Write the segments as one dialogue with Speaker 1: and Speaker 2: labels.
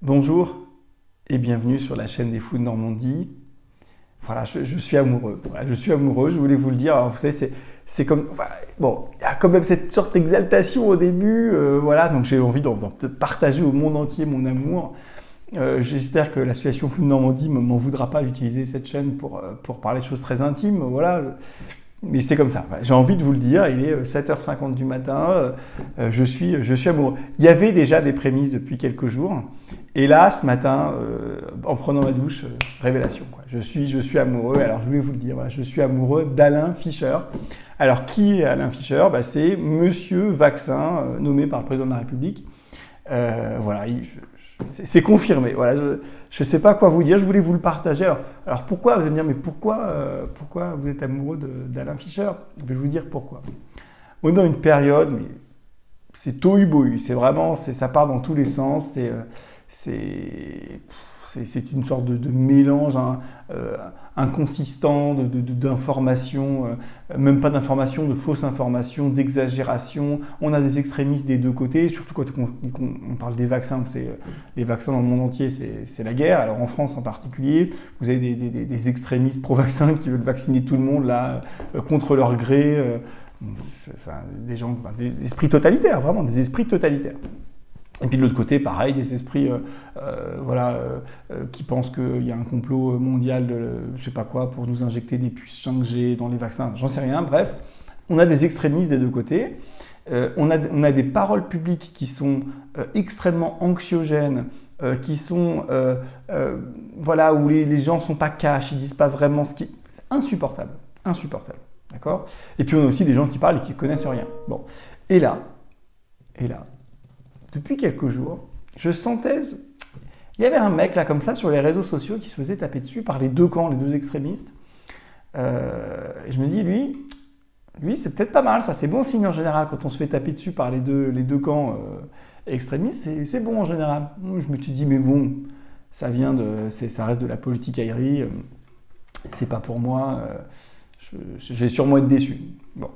Speaker 1: Bonjour et bienvenue sur la chaîne des Fous de Normandie. Voilà, je suis amoureux. Voilà, je suis amoureux, je voulais vous le dire. Alors, vous savez, c'est comme... bon, il y a quand même cette sorte d'exaltation au début. Voilà, donc j'ai envie de partager au monde entier mon amour. J'espère que l'association Fous de Normandie ne m'en voudra pas d'utiliser cette chaîne pour parler de choses très intimes. Voilà, mais c'est comme ça. J'ai envie de vous le dire, il est 7h50 du matin, je suis amoureux. Il y avait déjà des prémices depuis quelques jours. Et là, ce matin, en prenant ma douche, révélation, quoi. Je suis amoureux. Alors, je voulais vous le dire, voilà, je suis amoureux d'Alain Fischer. Alors, qui est Alain Fischer? C'est Monsieur Vaccin, nommé par le président de la République. Voilà, c'est confirmé. Voilà, je ne sais pas quoi vous dire, je voulais vous le partager. Alors pourquoi? Vous allez me dire, mais pourquoi vous êtes amoureux d'Alain Fischer? Je vais vous dire pourquoi. On est dans une période, mais c'est tohu-bohu, c'est vraiment, ça part dans tous les sens, c'est une sorte de mélange inconsistant d'informations, même pas d'informations, de fausses informations, d'exagération. On a des extrémistes des deux côtés, surtout quand on parle des vaccins. Les vaccins dans le monde entier, c'est la guerre. Alors en France en particulier, vous avez des extrémistes pro-vaccins qui veulent vacciner tout le monde là, contre leur gré. Des gens, des esprits totalitaires, vraiment des esprits totalitaires. Et puis de l'autre côté, pareil, des esprits qui pensent qu'il y a un complot mondial de je sais pas quoi pour nous injecter des puces 5G dans les vaccins, j'en sais rien. Bref, on a des extrémistes des deux côtés. On a des paroles publiques qui sont extrêmement anxiogènes, qui sont où les gens ne sont pas cash, ils disent pas vraiment ce qui... C'est insupportable, insupportable. D'accord? Et puis on a aussi des gens qui parlent et qui ne connaissent rien. Bon. Et là, depuis quelques jours, je sentais... Il y avait un mec là comme ça sur les réseaux sociaux qui se faisait taper dessus par les deux camps, les deux extrémistes. Et je me dis, lui c'est peut-être pas mal, ça c'est bon signe en général quand on se fait taper dessus par les deux camps extrémistes, c'est bon en général. Je me suis dit, mais bon, ça reste de la politique aérie, c'est pas pour moi, je vais sûrement être déçu. Bon.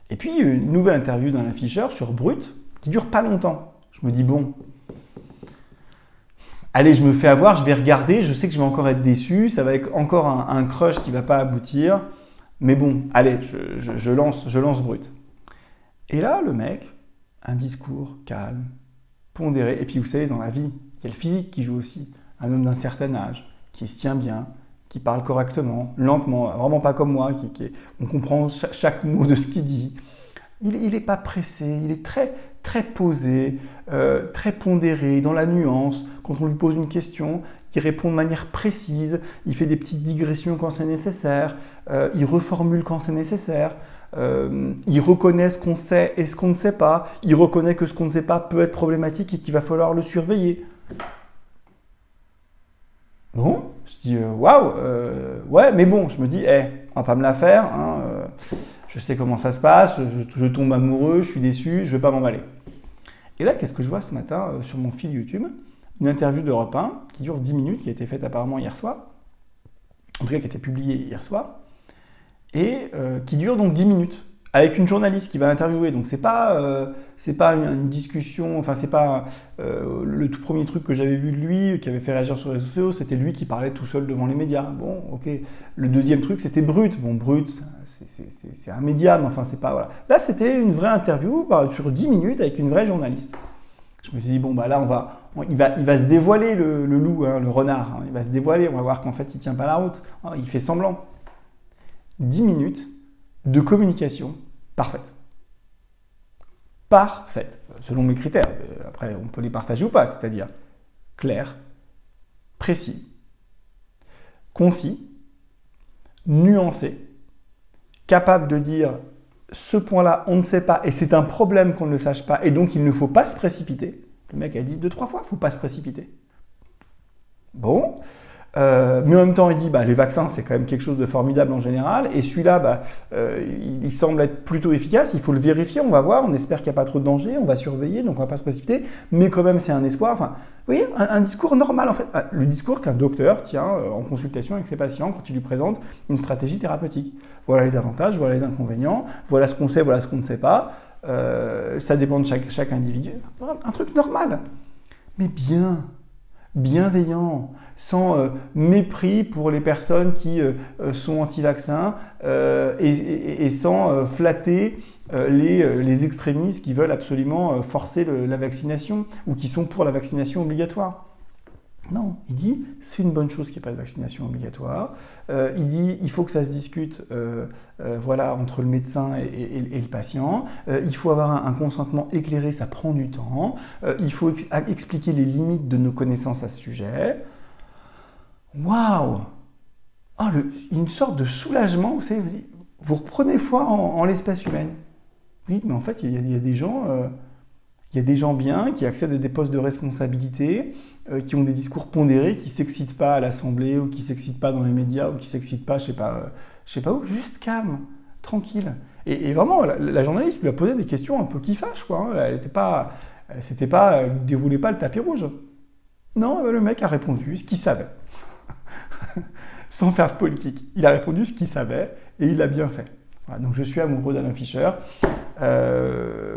Speaker 1: Et puis une nouvelle interview d'Alain Fischer sur Brut, qui dure pas longtemps. Je me dis, bon, allez, je me fais avoir, je vais regarder, je sais que je vais encore être déçu, ça va être encore un crush qui va pas aboutir, mais bon, allez, je lance Brut. Et là, le mec, un discours calme, pondéré, et puis vous savez, dans la vie, il y a le physique qui joue aussi. Un homme d'un certain âge, qui se tient bien, qui parle correctement, lentement, vraiment pas comme moi, on comprend chaque mot de ce qu'il dit. Il n'est pas pressé, il est très, très posé, très pondéré, dans la nuance. Quand on lui pose une question, il répond de manière précise, il fait des petites digressions quand c'est nécessaire, il reformule quand c'est nécessaire, il reconnaît ce qu'on sait et ce qu'on ne sait pas, il reconnaît que ce qu'on ne sait pas peut être problématique et qu'il va falloir le surveiller. Bon, je dis waouh, ouais, mais bon, je me dis, on va pas me la faire, hein, je sais comment ça se passe, je tombe amoureux, je suis déçu, je ne vais pas m'emballer. Et là, qu'est-ce que je vois ce matin sur mon fil YouTube? Une interview d'Europe 1 qui dure 10 minutes, qui a été faite apparemment hier soir, en tout cas qui a été publiée hier soir, et qui dure donc 10 minutes, avec une journaliste qui va l'interviewer. Donc c'est pas une discussion, enfin c'est pas le tout premier truc que j'avais vu de lui, qui avait fait réagir sur les réseaux sociaux, c'était lui qui parlait tout seul devant les médias. Bon, ok. Le deuxième truc, c'était Brut. Bon, Brut, c'est un média, mais enfin c'est pas... Voilà. Là, c'était une vraie interview sur 10 minutes avec une vraie journaliste. Je me suis dit, bon, bah là, il va se dévoiler le loup, hein, le renard. Hein, il va se dévoiler, on va voir qu'en fait, il tient pas la route. Hein, il fait semblant. 10 minutes de communication parfaite. Parfaite, selon mes critères. Après, on peut les partager ou pas, c'est-à-dire clair, précis, concis, nuancé, capable de dire ce point-là, on ne sait pas et c'est un problème qu'on ne le sache pas et donc il ne faut pas se précipiter. Le mec a dit 2-3 fois, il ne faut pas se précipiter. Bon. Mais en même temps, il dit les vaccins, c'est quand même quelque chose de formidable en général. Et celui-là, il semble être plutôt efficace. Il faut le vérifier, on va voir. On espère qu'il n'y a pas trop de danger. On va surveiller, donc on ne va pas se précipiter. Mais quand même, c'est un espoir. Enfin, vous voyez, un discours normal, en fait. Le discours qu'un docteur tient en consultation avec ses patients quand il lui présente une stratégie thérapeutique. Voilà les avantages, voilà les inconvénients. Voilà ce qu'on sait, voilà ce qu'on ne sait pas. Ça dépend de chaque individu. Un truc normal. Mais bien bienveillant, sans mépris pour les personnes qui sont anti-vaccins et sans flatter les extrémistes qui veulent absolument forcer la vaccination ou qui sont pour la vaccination obligatoire. Non, il dit c'est une bonne chose qu'il n'y ait pas de vaccination obligatoire. Il dit il faut que ça se discute voilà, entre le médecin et le patient. Il faut avoir un consentement éclairé, ça prend du temps. Il faut expliquer les limites de nos connaissances à ce sujet. Waouh! Oh, une sorte de soulagement, vous savez, vous reprenez foi en l'espèce humaine. Vous dites mais en fait il y a des gens... Il y a des gens bien qui accèdent à des postes de responsabilité, qui ont des discours pondérés, qui ne s'excitent pas à l'Assemblée ou qui ne s'excitent pas dans les médias ou qui ne s'excitent pas, je sais pas où, juste calme, tranquille. Et vraiment, la journaliste lui a posé des questions un peu qui fâchent, quoi. Elle déroulait pas le tapis rouge. Non, le mec a répondu ce qu'il savait. Sans faire de politique. Il a répondu ce qu'il savait et il l'a bien fait. Voilà, donc je suis amoureux d'Alain Fischer.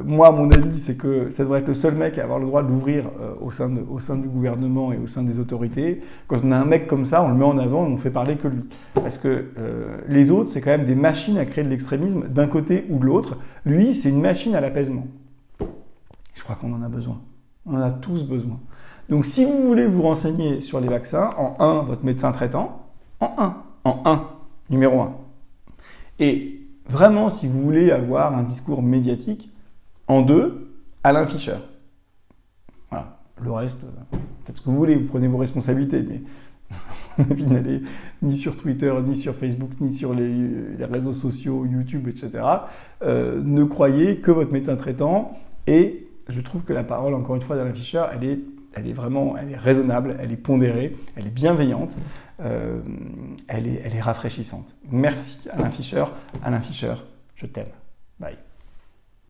Speaker 1: Moi, mon avis, c'est que ça devrait être le seul mec à avoir le droit d'ouvrir au sein du gouvernement et au sein des autorités. Quand on a un mec comme ça, on le met en avant et on fait parler que lui. Parce que les autres, c'est quand même des machines à créer de l'extrémisme d'un côté ou de l'autre. Lui, c'est une machine à l'apaisement. Je crois qu'on en a besoin. On en a tous besoin. Donc, si vous voulez vous renseigner sur les vaccins, en 1, votre médecin traitant, en 1, numéro 1. Et vraiment, si vous voulez avoir un discours médiatique, en 2, Alain Fischer. Voilà. Le reste, faites ce que vous voulez, vous prenez vos responsabilités, mais à mon avis, n'allez ni sur Twitter, ni sur Facebook, ni sur les réseaux sociaux, YouTube, etc. Ne croyez que votre médecin traitant. Et je trouve que la parole, encore une fois, d'Alain Fischer, elle est raisonnable, elle est pondérée, elle est bienveillante. Elle est rafraîchissante. Merci Alain Fischer. Alain Fischer, je t'aime.